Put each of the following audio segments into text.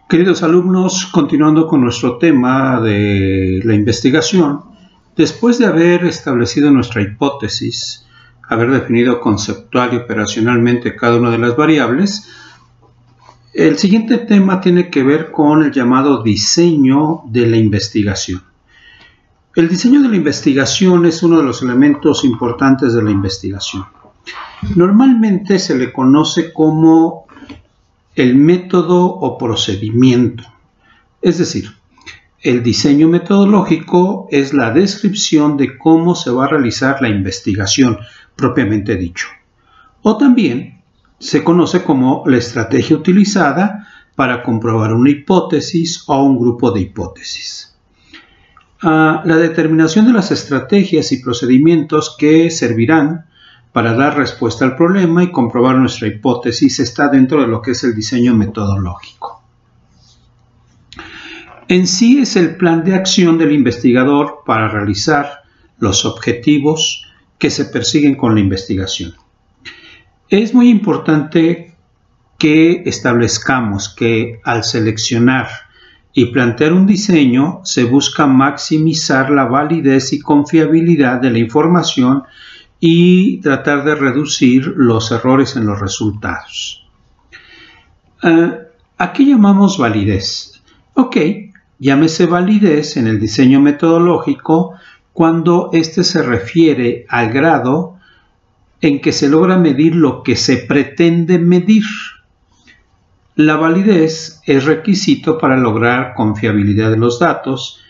Queridos alumnos, continuando con nuestro tema de la investigación, después de haber establecido nuestra hipótesis, haber definido conceptual y operacionalmente cada una de las variables, el siguiente tema tiene que ver con el llamado diseño de la investigación. El diseño de la investigación es uno de los elementos importantes de la investigación. Normalmente se le conoce como el método o procedimiento. Es decir, el diseño metodológico es la descripción de cómo se va a realizar la investigación, propiamente dicho. O también se conoce como la estrategia utilizada para comprobar una hipótesis o un grupo de hipótesis. La determinación de las estrategias y procedimientos que servirán para dar respuesta al problema y comprobar nuestra hipótesis está dentro de lo que es el diseño metodológico. En sí es el plan de acción del investigador para realizar los objetivos que se persiguen con la investigación. Es muy importante que establezcamos que al seleccionar y plantear un diseño se busca maximizar la validez y confiabilidad de la información y tratar de reducir los errores en los resultados. ¿A qué llamamos validez? Ok, llámese validez en el diseño metodológico cuando éste se refiere al grado en que se logra medir lo que se pretende medir. La validez es requisito para lograr confiabilidad de los datos.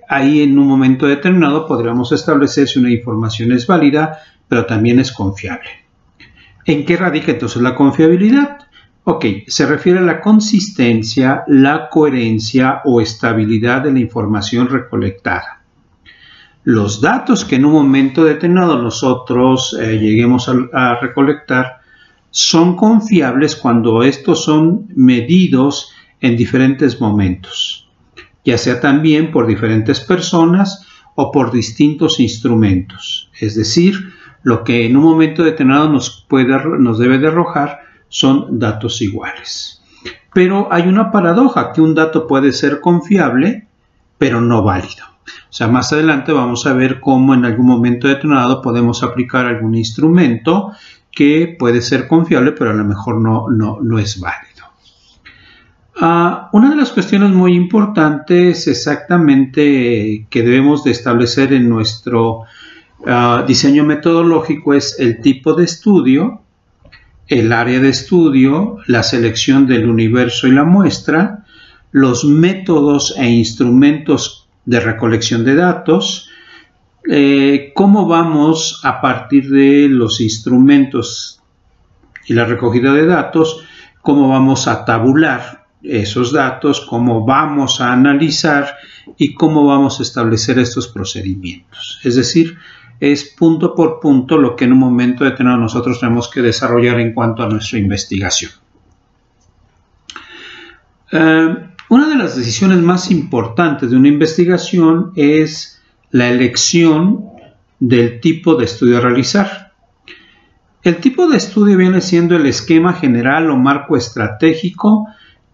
Ahí en un momento determinado podríamos establecer si una información es válida, pero también es confiable. ¿En qué radica entonces la confiabilidad? Ok, se refiere a la consistencia, la coherencia o estabilidad de la información recolectada. Los datos que en un momento determinado nosotros lleguemos a recolectar son confiables cuando estos son medidos en diferentes momentos, ya sea también por diferentes personas o por distintos instrumentos. Es decir, lo que en un momento determinado nos debe de arrojar son datos iguales. Pero hay una paradoja, que un dato puede ser confiable, pero no válido. O sea, más adelante vamos a ver cómo en algún momento determinado podemos aplicar algún instrumento que puede ser confiable, pero a lo mejor no es válido. Una de las cuestiones muy importantes exactamente que debemos de establecer en nuestro diseño metodológico es el tipo de estudio, el área de estudio, la selección del universo y la muestra, los métodos e instrumentos de recolección de datos, cómo vamos a partir de los instrumentos y la recogida de datos, cómo vamos a tabular esos datos, cómo vamos a analizar y cómo vamos a establecer estos procedimientos. Es decir, es punto por punto lo que en un momento determinado nosotros tenemos que desarrollar en cuanto a nuestra investigación. Una de las decisiones más importantes de una investigación es la elección del tipo de estudio a realizar. El tipo de estudio viene siendo el esquema general o marco estratégico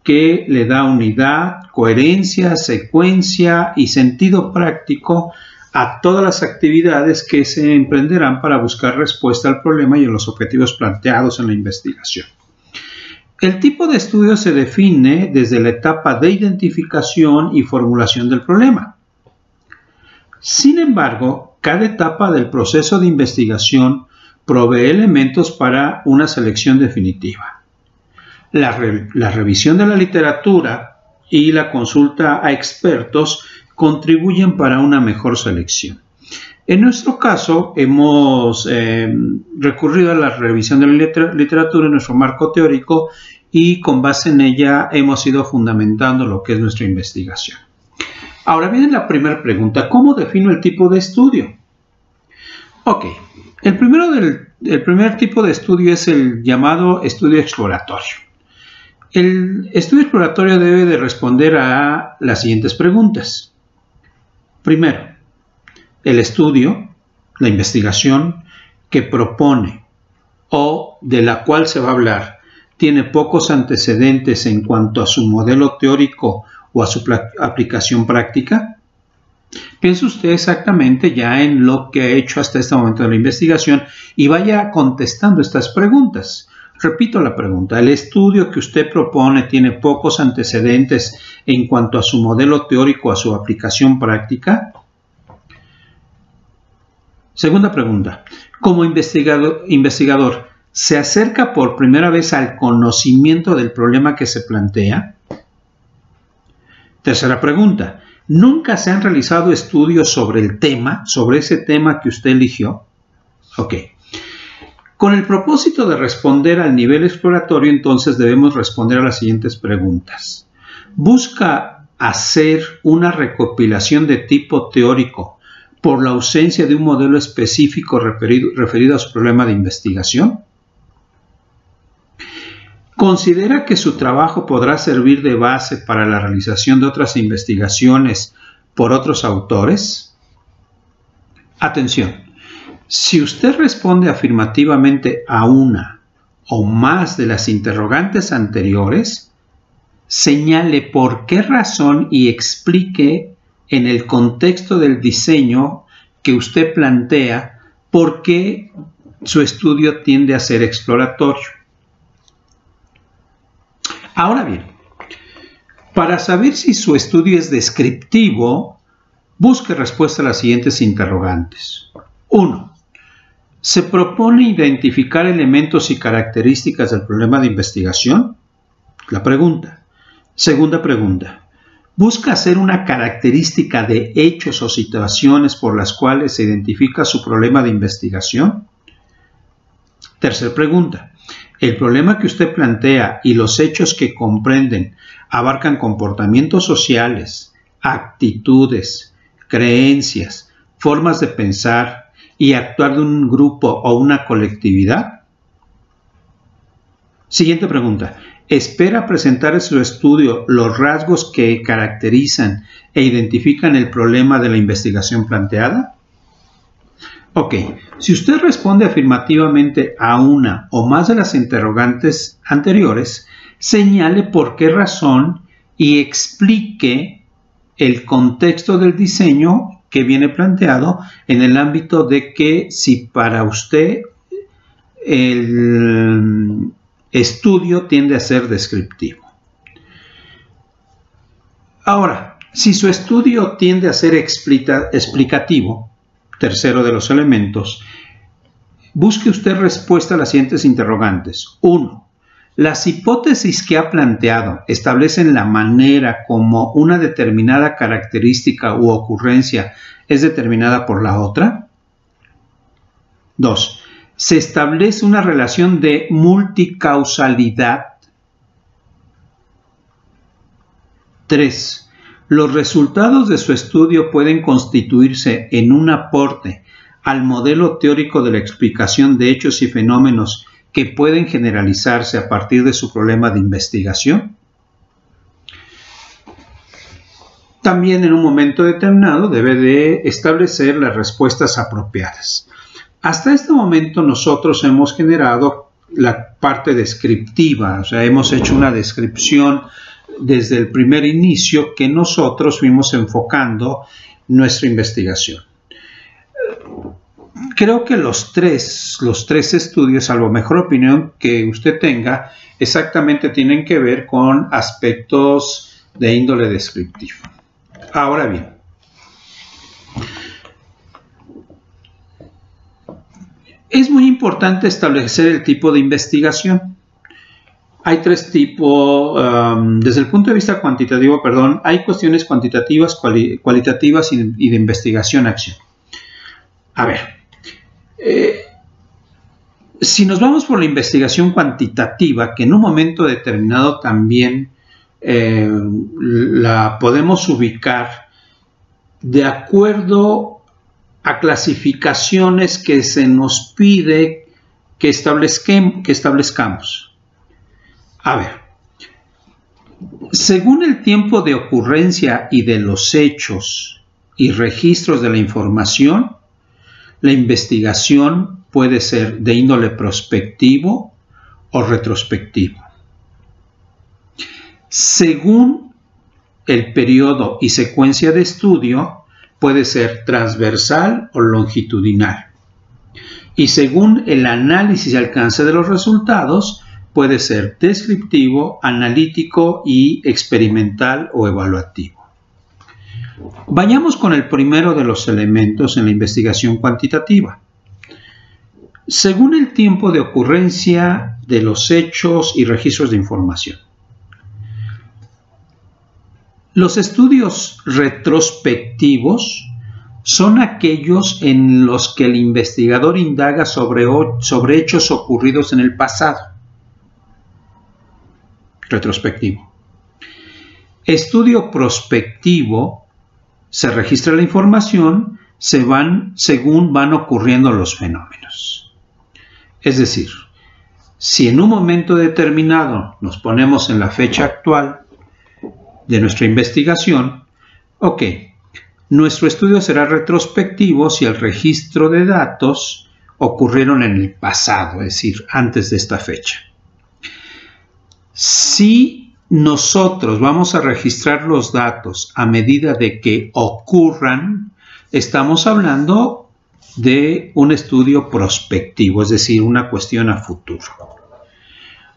que le da unidad, coherencia, secuencia y sentido práctico a todas las actividades que se emprenderán para buscar respuesta al problema y a los objetivos planteados en la investigación. El tipo de estudio se define desde la etapa de identificación y formulación del problema. Sin embargo, cada etapa del proceso de investigación provee elementos para una selección definitiva. La revisión de la literatura y la consulta a expertos contribuyen para una mejor selección. En nuestro caso, hemos recurrido a la revisión de la literatura en nuestro marco teórico y con base en ella hemos ido fundamentando lo que es nuestra investigación. Ahora viene la primera pregunta: ¿cómo defino el tipo de estudio? Ok, el primer tipo de estudio es el llamado estudio exploratorio. El estudio exploratorio debe de responder a las siguientes preguntas. Primero, el estudio, la investigación que propone o de la cual se va a hablar, tiene pocos antecedentes en cuanto a su modelo teórico o a su aplicación práctica? Piense usted exactamente ya en lo que ha hecho hasta este momento de la investigación y vaya contestando estas preguntas. Repito la pregunta, ¿el estudio que usted propone tiene pocos antecedentes en cuanto a su modelo teórico o a su aplicación práctica? Segunda pregunta, como investigador, ¿se acerca por primera vez al conocimiento del problema que se plantea? Tercera pregunta, ¿nunca se han realizado estudios sobre el tema, sobre ese tema que usted eligió? Ok. Con el propósito de responder al nivel exploratorio, entonces debemos responder a las siguientes preguntas. ¿Busca hacer una recopilación de tipo teórico por la ausencia de un modelo específico referido a su problema de investigación? ¿Considera que su trabajo podrá servir de base para la realización de otras investigaciones por otros autores? Atención. Si usted responde afirmativamente a una o más de las interrogantes anteriores, señale por qué razón y explique en el contexto del diseño que usted plantea por qué su estudio tiende a ser exploratorio. Ahora bien, para saber si su estudio es descriptivo, busque respuesta a las siguientes interrogantes. 1. ¿Se propone identificar elementos y características del problema de investigación? La pregunta. Segunda pregunta. ¿Busca hacer una característica de hechos o situaciones por las cuales se identifica su problema de investigación? Tercera pregunta. ¿El problema que usted plantea y los hechos que comprenden abarcan comportamientos sociales, actitudes, creencias, formas de pensar y actuar de un grupo o una colectividad? Siguiente pregunta. ¿Espera presentar en su estudio los rasgos que caracterizan e identifican el problema de la investigación planteada? Ok, si usted responde afirmativamente a una o más de las interrogantes anteriores, señale por qué razón y explique el contexto del diseño que viene planteado en el ámbito de que si para usted el estudio tiende a ser descriptivo. Ahora, si su estudio tiende a ser explicativo, tercero de los elementos, busque usted respuesta a las siguientes interrogantes. 1. ¿Las hipótesis que ha planteado establecen la manera como una determinada característica u ocurrencia es determinada por la otra? 2. ¿Se establece una relación de multicausalidad? 3. ¿Los resultados de su estudio pueden constituirse en un aporte al modelo teórico de la explicación de hechos y fenómenos que pueden generalizarse a partir de su problema de investigación? También en un momento determinado debe de establecer las respuestas apropiadas. Hasta este momento nosotros hemos generado la parte descriptiva, o sea, hemos hecho una descripción desde el primer inicio que nosotros fuimos enfocando nuestra investigación. Creo que los tres estudios, salvo mejor opinión que usted tenga, exactamente tienen que ver con aspectos de índole descriptivo. Ahora bien, es muy importante establecer el tipo de investigación. Hay tres tipos, desde el punto de vista cuantitativo, hay cuestiones cuantitativas, cualitativas y de investigación-acción. A ver, si nos vamos por la investigación cuantitativa, que en un momento determinado también la podemos ubicar de acuerdo a clasificaciones que se nos pide que establezcamos. A ver, según el tiempo de ocurrencia y de los hechos y registros de la información, la investigación puede ser de índole prospectivo o retrospectivo. Según el periodo y secuencia de estudio, puede ser transversal o longitudinal. Y según el análisis y alcance de los resultados, puede ser descriptivo, analítico y experimental o evaluativo. Vayamos con el primero de los elementos en la investigación cuantitativa. Según el tiempo de ocurrencia de los hechos y registros de información. Los estudios retrospectivos son aquellos en los que el investigador indaga sobre hechos ocurridos en el pasado. Retrospectivo. Estudio prospectivo, se registra la información según van ocurriendo los fenómenos. Es decir, si en un momento determinado nos ponemos en la fecha actual de nuestra investigación, ok, nuestro estudio será retrospectivo si el registro de datos ocurrieron en el pasado, es decir, antes de esta fecha. Si nosotros vamos a registrar los datos a medida de que ocurran, estamos hablando de un estudio prospectivo, es decir, una cuestión a futuro.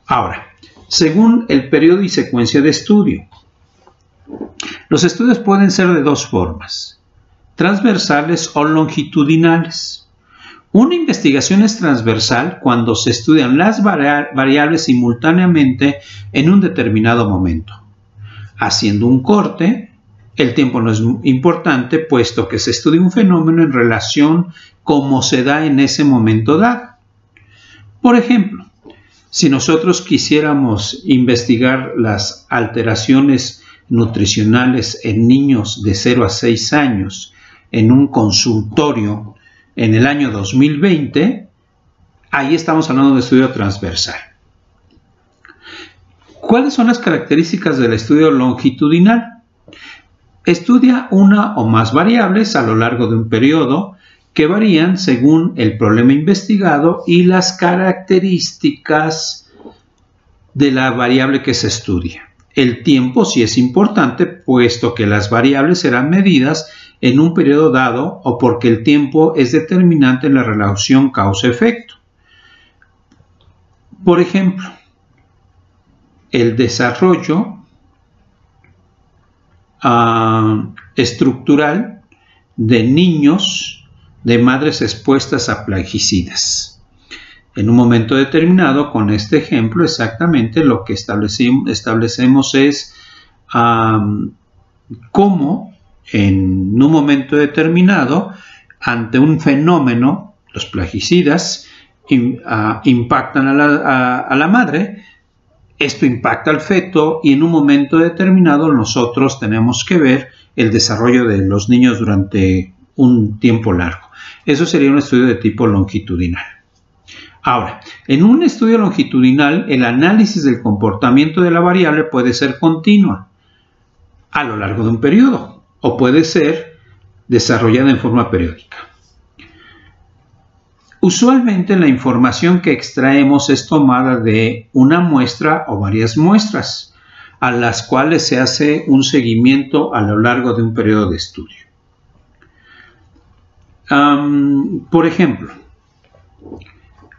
Ahora, según el periodo y secuencia de estudio, los estudios pueden ser de dos formas, transversales o longitudinales. Una investigación es transversal cuando se estudian las variables simultáneamente en un determinado momento. Haciendo un corte, el tiempo no es importante, puesto que se estudia un fenómeno en relación cómo se da en ese momento dado. Por ejemplo, si nosotros quisiéramos investigar las alteraciones nutricionales en niños de 0 a 6 años en un consultorio en el año 2020, ahí estamos hablando de estudio transversal. ¿Cuáles son las características del estudio longitudinal? Estudia una o más variables a lo largo de un periodo que varían según el problema investigado y las características de la variable que se estudia. El tiempo sí es importante, puesto que las variables serán medidas en un periodo dado o porque el tiempo es determinante en la relación causa-efecto. Por ejemplo, el desarrollo estructural de niños de madres expuestas a plaguicidas. En un momento determinado, con este ejemplo, exactamente lo que establecemos es cómo en un momento determinado, ante un fenómeno, los plaguicidas impactan a la madre, esto impacta al feto y en un momento determinado nosotros tenemos que ver el desarrollo de los niños durante un tiempo largo. Eso sería un estudio de tipo longitudinal. Ahora, en un estudio longitudinal, el análisis del comportamiento de la variable puede ser continua a lo largo de un periodo o puede ser desarrollada en forma periódica. Usualmente la información que extraemos es tomada de una muestra o varias muestras, a las cuales se hace un seguimiento a lo largo de un periodo de estudio. Por ejemplo,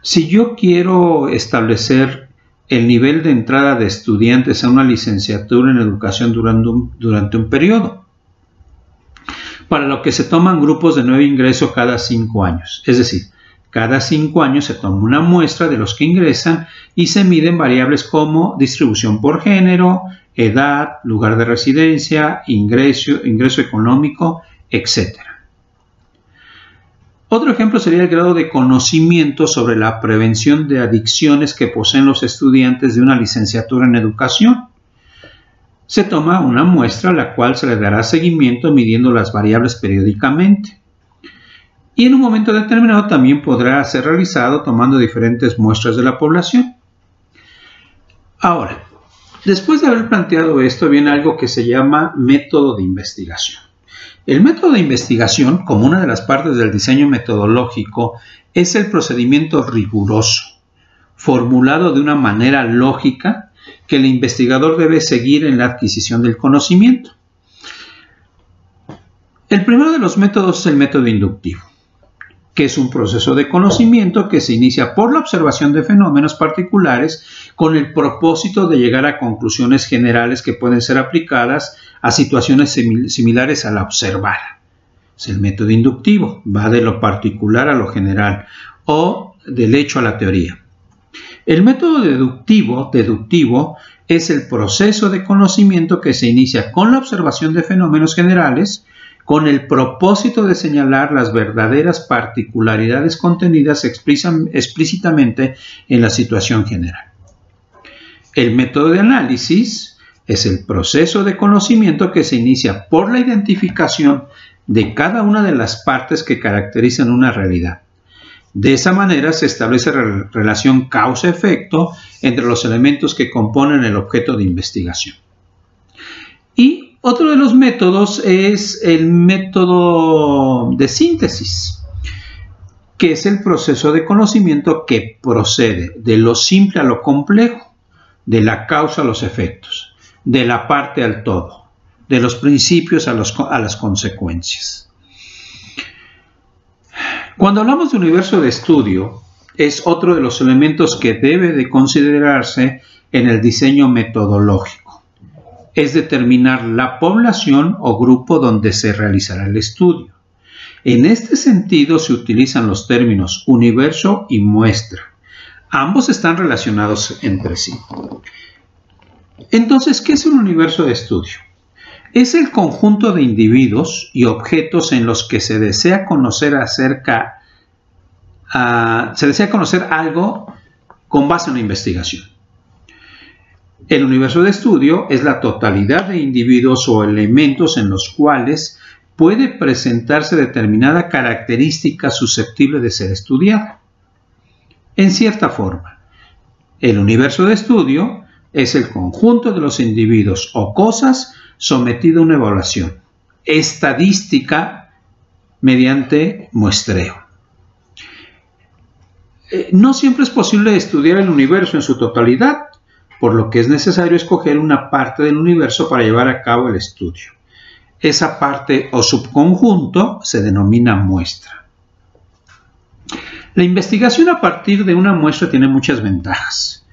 si yo quiero establecer el nivel de entrada de estudiantes a una licenciatura en educación durante un periodo, para lo que se toman grupos de nuevo ingreso cada 5 años, es decir, cada 5 años se toma una muestra de los que ingresan y se miden variables como distribución por género, edad, lugar de residencia, ingreso económico, etc. Otro ejemplo sería el grado de conocimiento sobre la prevención de adicciones que poseen los estudiantes de una licenciatura en educación. Se toma una muestra a la cual se le dará seguimiento midiendo las variables periódicamente. Y en un momento determinado también podrá ser realizado tomando diferentes muestras de la población. Ahora, después de haber planteado esto, viene algo que se llama método de investigación. El método de investigación, como una de las partes del diseño metodológico, es el procedimiento riguroso, formulado de una manera lógica que el investigador debe seguir en la adquisición del conocimiento. El primero de los métodos es el método inductivo, que es un proceso de conocimiento que se inicia por la observación de fenómenos particulares con el propósito de llegar a conclusiones generales que pueden ser aplicadas a situaciones similares a la observada. Es el método inductivo, va de lo particular a lo general o del hecho a la teoría. El método deductivo es el proceso de conocimiento que se inicia con la observación de fenómenos generales con el propósito de señalar las verdaderas particularidades contenidas explícitamente en la situación general. El método de análisis es el proceso de conocimiento que se inicia por la identificación de cada una de las partes que caracterizan una realidad. De esa manera se establece relación causa-efecto entre los elementos que componen el objeto de investigación. Y otro de los métodos es el método de síntesis, que es el proceso de conocimiento que procede de lo simple a lo complejo, de la causa a los efectos, de la parte al todo, de los principios a las consecuencias. Cuando hablamos de universo de estudio, es otro de los elementos que debe de considerarse en el diseño metodológico. Es determinar la población o grupo donde se realizará el estudio. En este sentido se utilizan los términos universo y muestra. Ambos están relacionados entre sí. Entonces, ¿qué es un universo de estudio? Es el conjunto de individuos y objetos en los que se desea conocer algo con base en una investigación. El universo de estudio es la totalidad de individuos o elementos en los cuales puede presentarse determinada característica susceptible de ser estudiada. En cierta forma, el universo de estudio es el conjunto de los individuos o cosas sometido a una evaluación estadística mediante muestreo. No siempre es posible estudiar el universo en su totalidad, por lo que es necesario escoger una parte del universo para llevar a cabo el estudio. Esa parte o subconjunto se denomina muestra. La investigación a partir de una muestra tiene muchas ventajas.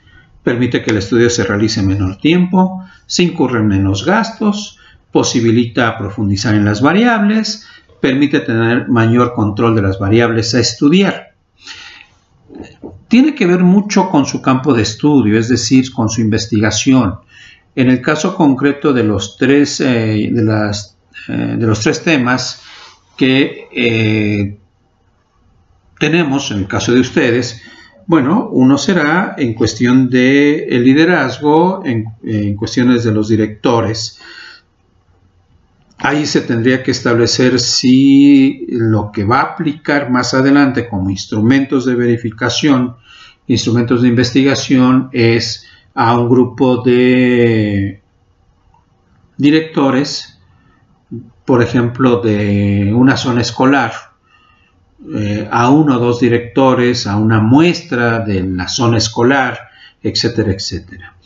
Permite que el estudio se realice en menor tiempo, se incurren menos gastos, posibilita profundizar en las variables, permite tener mayor control de las variables a estudiar. Tiene que ver mucho con su campo de estudio, es decir, con su investigación. En el caso concreto de los tres temas que tenemos, en el caso de ustedes, bueno, uno será en cuestión de el liderazgo, en cuestiones de los directores. Ahí se tendría que establecer si lo que va a aplicar más adelante como instrumentos de verificación, instrumentos de investigación, es a un grupo de directores, por ejemplo, de una zona escolar, a uno o dos directores, a una muestra de la zona escolar, etcétera, etcétera.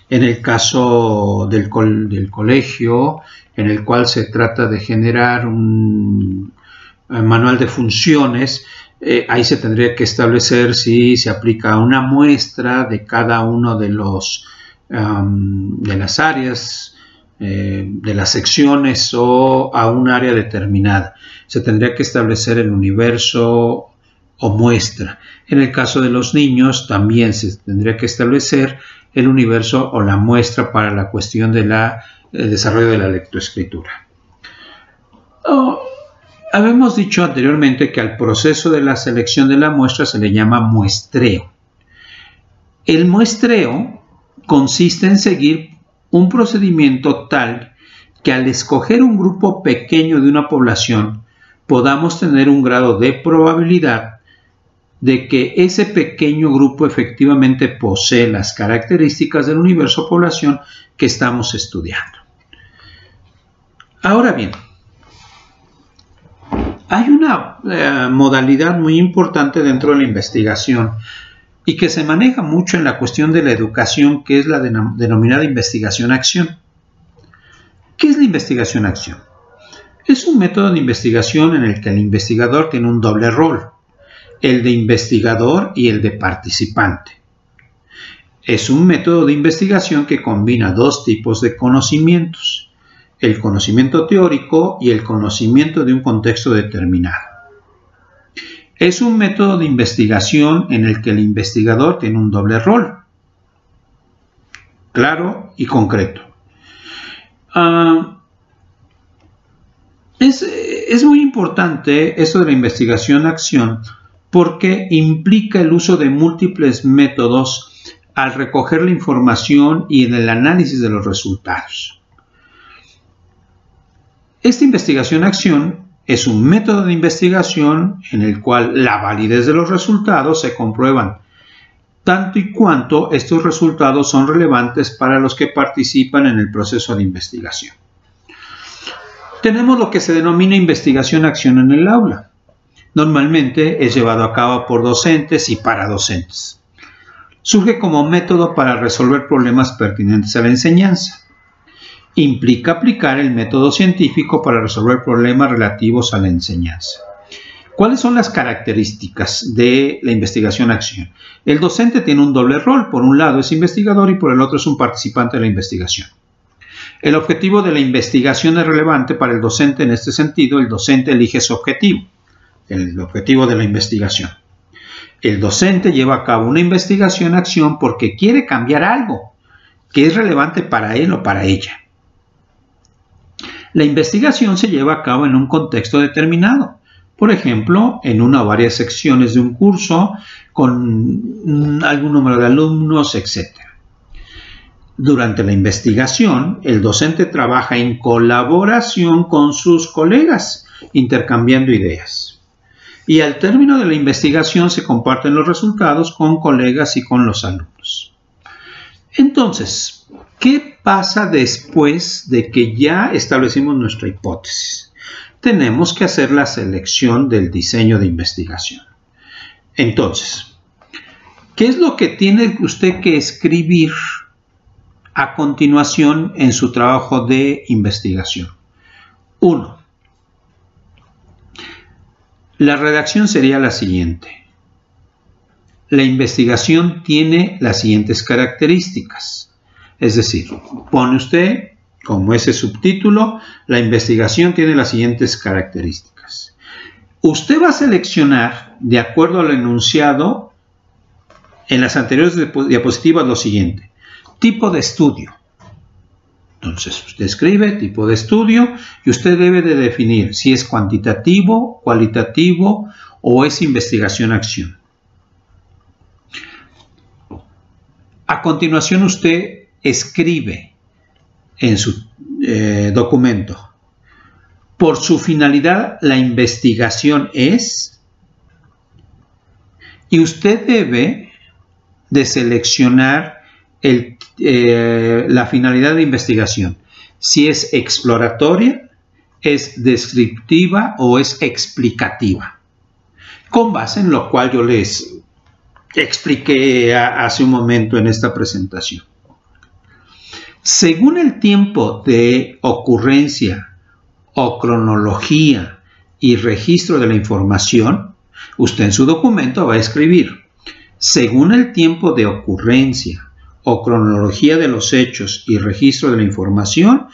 En el caso del colegio, en el cual se trata de generar un manual de funciones, ahí se tendría que establecer si se aplica una muestra de cada uno de las áreas, de las secciones o a un área determinada. Se tendría que establecer el universo o muestra. En el caso de los niños también se tendría que establecer el universo o la muestra para la cuestión del desarrollo de la lectoescritura. Habíamos dicho anteriormente que al proceso de la selección de la muestra se le llama muestreo. El muestreo consiste en seguir un procedimiento tal que al escoger un grupo pequeño de una población podamos tener un grado de probabilidad de que ese pequeño grupo efectivamente posee las características del universo población que estamos estudiando. Ahora bien, hay una modalidad muy importante dentro de la investigación y que se maneja mucho en la cuestión de la educación, que es la denominada investigación-acción. ¿Qué es la investigación-acción? Es un método de investigación en el que el investigador tiene un doble rol, el de investigador y el de participante. Es un método de investigación que combina dos tipos de conocimientos, el conocimiento teórico y el conocimiento de un contexto determinado. Es un método de investigación en el que el investigador tiene un doble rol, claro y concreto. Es muy importante esto de la investigación-acción porque implica el uso de múltiples métodos al recoger la información y en el análisis de los resultados. Esta investigación-acción es un método de investigación en el cual la validez de los resultados se comprueban tanto y cuanto estos resultados son relevantes para los que participan en el proceso de investigación. Tenemos lo que se denomina investigación-acción en el aula. Normalmente es llevado a cabo por docentes y para docentes. Surge como método para resolver problemas pertinentes a la enseñanza. Implica aplicar el método científico para resolver problemas relativos a la enseñanza. ¿Cuáles son las características de la investigación-acción? El docente tiene un doble rol. Por un lado es investigador y por el otro es un participante de la investigación. El objetivo de la investigación es relevante para el docente. En este sentido, el docente elige su objetivo, el objetivo de la investigación. El docente lleva a cabo una investigación-acción porque quiere cambiar algo que es relevante para él o para ella. La investigación se lleva a cabo en un contexto determinado, por ejemplo, en una o varias secciones de un curso, con algún número de alumnos, etc. Durante la investigación, el docente trabaja en colaboración con sus colegas, intercambiando ideas. Y al término de la investigación se comparten los resultados con colegas y con los alumnos. Entonces, ¿qué pasa después de que ya establecimos nuestra hipótesis? Tenemos que hacer la selección del diseño de investigación. Entonces, ¿qué es lo que tiene usted que escribir a continuación en su trabajo de investigación? 1. La redacción sería la siguiente. La investigación tiene las siguientes características. Es decir, pone usted como ese subtítulo, la investigación tiene las siguientes características. Usted va a seleccionar, de acuerdo al enunciado, en las anteriores diapositivas lo siguiente. Tipo de estudio. Entonces, usted escribe tipo de estudio y usted debe de definir si es cuantitativo, cualitativo o es investigación-acción. A continuación, usted escribe en su documento. Por su finalidad, la investigación es... Y usted debe de seleccionar la finalidad de investigación. Si es exploratoria, es descriptiva o es explicativa. Con base en lo cual yo les expliqué hace un momento en esta presentación. Según el tiempo de ocurrencia o cronología y registro de la información, usted en su documento va a escribir, según el tiempo de ocurrencia o cronología de los hechos y registro de la información,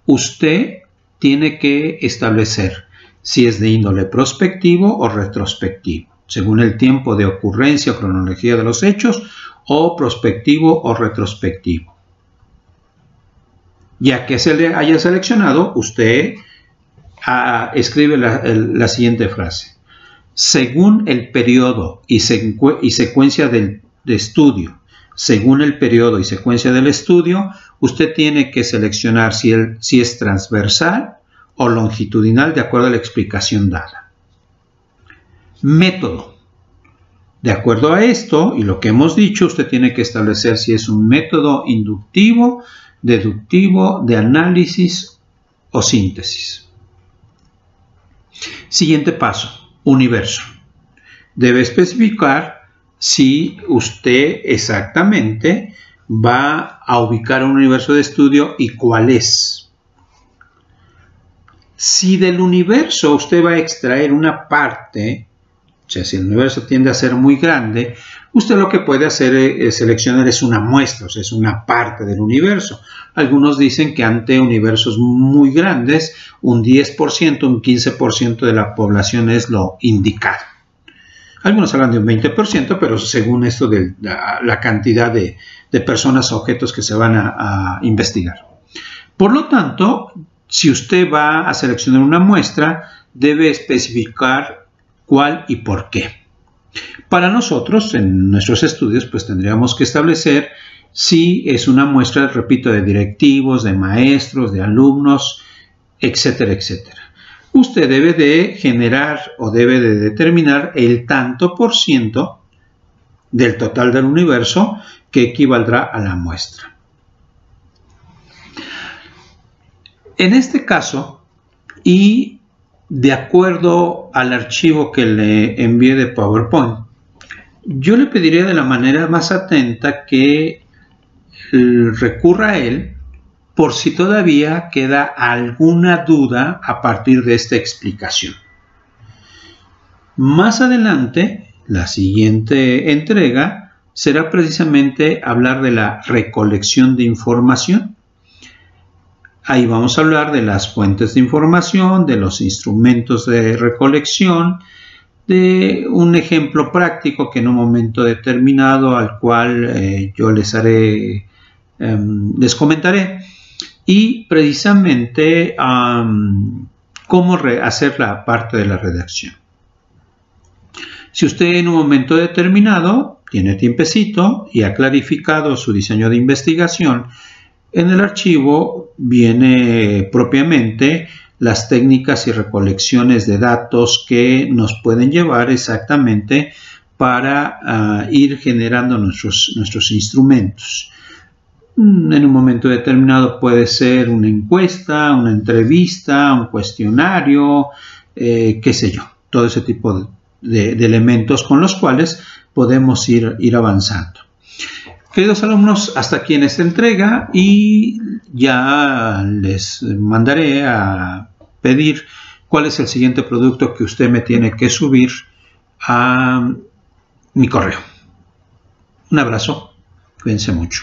usted tiene que establecer si es de índole prospectivo o retrospectivo, según el tiempo de ocurrencia o cronología de los hechos, o prospectivo o retrospectivo. Ya que se le haya seleccionado, usted escribe la siguiente frase. Según el periodo y secuencia de estudio, según el periodo y secuencia del estudio, usted tiene que seleccionar si es transversal o longitudinal de acuerdo a la explicación dada. Método. De acuerdo a esto y lo que hemos dicho, usted tiene que establecer si es un método inductivo, deductivo, de análisis o síntesis. Siguiente paso, universo. Debe especificar si usted exactamente va a ubicar un universo de estudio y cuál es. Si del universo usted va a extraer una parte, o sea, si el universo tiende a ser muy grande, usted lo que puede hacer es seleccionar una muestra, o sea, es una parte del universo. Algunos dicen que ante universos muy grandes, un 10%, un 15% de la población es lo indicado. Algunos hablan de un 20%, pero según esto de la cantidad de personas o objetos que se van a investigar. Por lo tanto, si usted va a seleccionar una muestra, debe especificar cuál y por qué. Para nosotros, en nuestros estudios, pues tendríamos que establecer si es una muestra, repito, de directivos, de maestros, de alumnos, etcétera, etcétera. Usted debe de generar o debe de determinar el tanto por ciento del total del universo que equivaldrá a la muestra. En este caso, y de acuerdo al archivo que le envié de PowerPoint, yo le pediría de la manera más atenta que recurra a él por si todavía queda alguna duda a partir de esta explicación. Más adelante, la siguiente entrega será precisamente hablar de la recolección de información. Ahí vamos a hablar de las fuentes de información, de los instrumentos de recolección, de un ejemplo práctico que en un momento determinado al cual yo les comentaré, y precisamente cómo hacer la parte de la redacción. Si usted en un momento determinado tiene tiempecito y ha clarificado su diseño de investigación, en el archivo viene propiamente las técnicas y recolecciones de datos que nos pueden llevar exactamente para ir generando nuestros instrumentos. En un momento determinado puede ser una encuesta, una entrevista, un cuestionario, qué sé yo, todo ese tipo de elementos con los cuales podemos ir avanzando. Queridos alumnos, hasta aquí en esta entrega y ya les mandaré a pedir cuál es el siguiente producto que usted me tiene que subir a mi correo. Un abrazo, cuídense mucho.